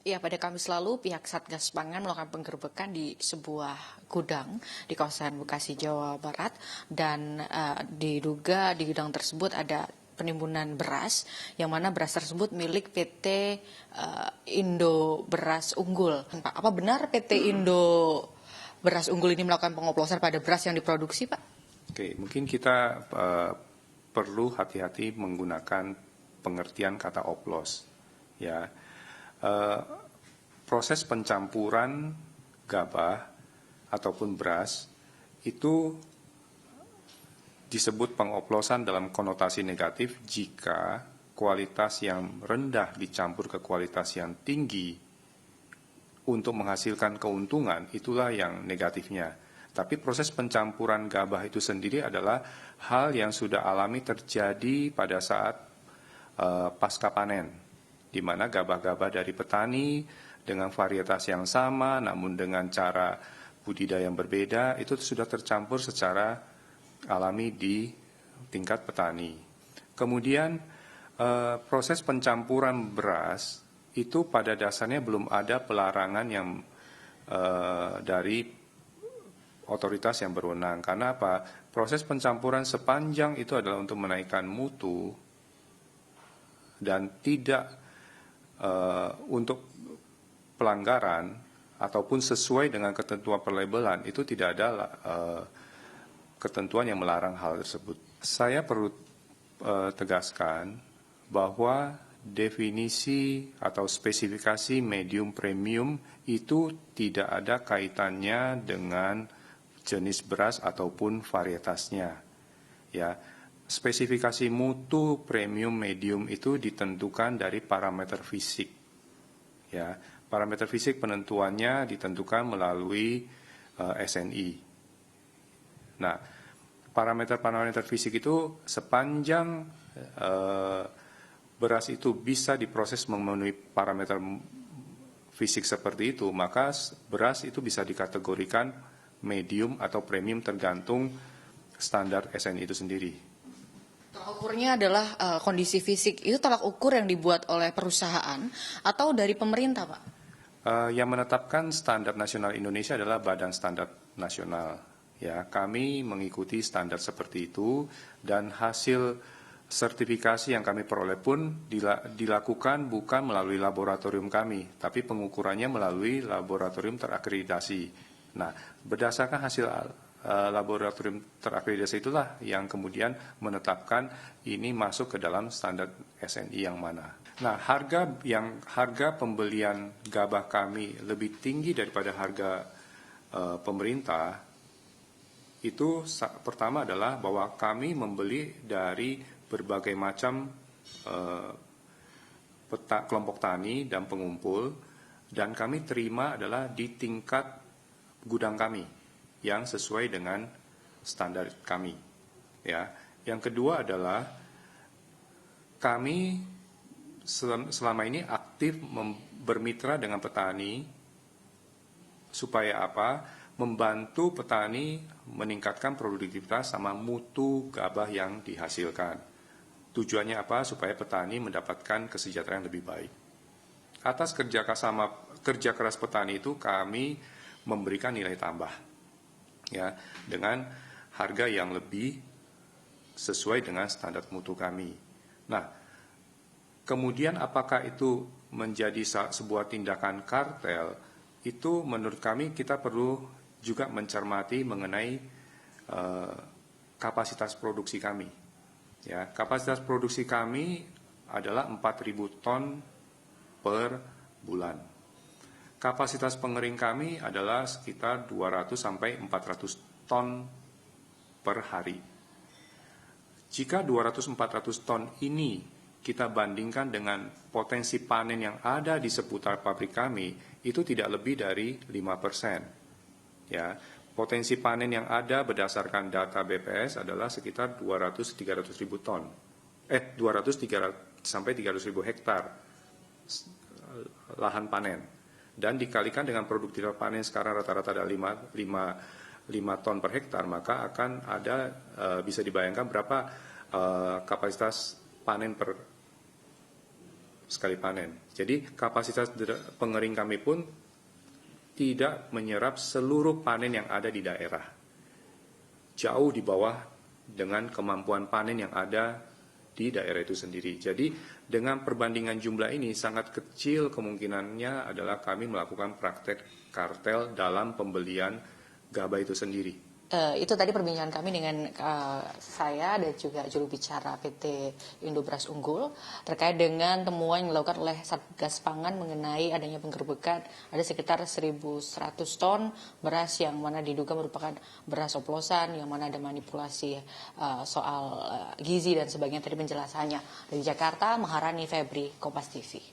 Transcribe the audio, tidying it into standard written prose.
Ya, pada Kamis lalu pihak Satgas Pangan melakukan penggerbekan di sebuah gudang di kawasan Bekasi, Jawa Barat, dan diduga di gudang tersebut ada penimbunan beras, yang mana beras tersebut milik PT Indo Beras Unggul. Pak, apa benar PT Indo Beras Unggul ini melakukan pengoplosan pada beras yang diproduksi, Pak? Oke, mungkin kita perlu hati-hati menggunakan pengertian kata oplos, ya. Proses pencampuran gabah ataupun beras itu disebut pengoplosan dalam konotasi negatif jika kualitas yang rendah dicampur ke kualitas yang tinggi untuk menghasilkan keuntungan, itulah yang negatifnya. Tapi proses pencampuran gabah itu sendiri adalah hal yang sudah alami terjadi pada saat pasca panen, di mana gabah-gabah dari petani dengan varietas yang sama namun dengan cara budidaya yang berbeda itu sudah tercampur secara alami di tingkat petani. Kemudian proses pencampuran beras itu pada dasarnya belum ada pelarangan yang dari otoritas yang berwenang. Karena apa? Proses pencampuran sepanjang itu adalah untuk menaikkan mutu dan tidak untuk pelanggaran ataupun sesuai dengan ketentuan perlabelan, itu tidak ada ketentuan yang melarang hal tersebut. Saya perlu tegaskan bahwa definisi atau spesifikasi medium premium itu tidak ada kaitannya dengan jenis beras ataupun varietasnya. Ya, spesifikasi mutu premium medium itu ditentukan dari parameter fisik. Ya, parameter fisik penentuannya ditentukan melalui SNI. Nah, parameter fisik itu sepanjang beras itu bisa diproses memenuhi parameter fisik seperti itu, maka beras itu bisa dikategorikan medium atau premium tergantung standar SNI itu sendiri. Tolak ukurnya adalah kondisi fisik. Itu tolak ukur yang dibuat oleh perusahaan atau dari pemerintah, Pak? Yang menetapkan standar nasional Indonesia adalah Badan Standar Nasional. Ya, kami mengikuti standar seperti itu dan hasil sertifikasi yang kami peroleh pun dilakukan bukan melalui laboratorium kami, tapi pengukurannya melalui laboratorium terakreditasi. Nah, berdasarkan hasil laboratorium terakreditasi itulah yang kemudian menetapkan ini masuk ke dalam standar SNI yang mana. Nah, harga pembelian gabah kami lebih tinggi daripada harga pemerintah itu pertama adalah bahwa kami membeli dari berbagai macam kelompok tani dan pengumpul, dan kami terima adalah di tingkat gudang kami yang sesuai dengan standar kami. Ya, yang kedua adalah kami selama ini aktif bermitra dengan petani supaya apa? Membantu petani meningkatkan produktivitas sama mutu gabah yang dihasilkan. Tujuannya apa? Supaya petani mendapatkan kesejahteraan yang lebih baik. Atas kerja keras petani itu kami memberikan nilai tambah, ya, dengan harga yang lebih sesuai dengan standar mutu kami. Nah, kemudian apakah itu menjadi sebuah tindakan kartel? Itu menurut kami kita perlu juga mencermati mengenai kapasitas produksi kami. Ya, kapasitas produksi kami adalah 4.000 ton per bulan. Kapasitas pengering kami adalah sekitar 200 sampai 400 ton per hari. Jika 200-400 ton ini kita bandingkan dengan potensi panen yang ada di seputar pabrik kami, itu tidak lebih dari 5%. Ya, potensi panen yang ada berdasarkan data BPS adalah sekitar 200-300 ribu ton. 200 sampai 300 ribu hektar lahan panen. Dan dikalikan dengan produktivitas panen sekarang rata-rata ada 5 ton per hektar, maka akan ada bisa dibayangkan berapa kapasitas panen per sekali panen. Jadi kapasitas pengering kami pun tidak menyerap seluruh panen yang ada di daerah. Jauh di bawah dengan kemampuan panen yang ada di daerah itu sendiri. Jadi dengan perbandingan jumlah ini sangat kecil kemungkinannya adalah kami melakukan praktek kartel dalam pembelian gabah itu sendiri. Itu tadi perbincangan kami dengan saya dan juga juru bicara PT Indobras Unggul terkait dengan temuan yang dilakukan oleh Satgas Pangan mengenai adanya penggerbekan ada sekitar 1.100 ton beras yang mana diduga merupakan beras oplosan, yang mana ada manipulasi soal gizi dan sebagainya, tadi penjelasannya. Dari Jakarta, Maharani Febri, Kompas TV.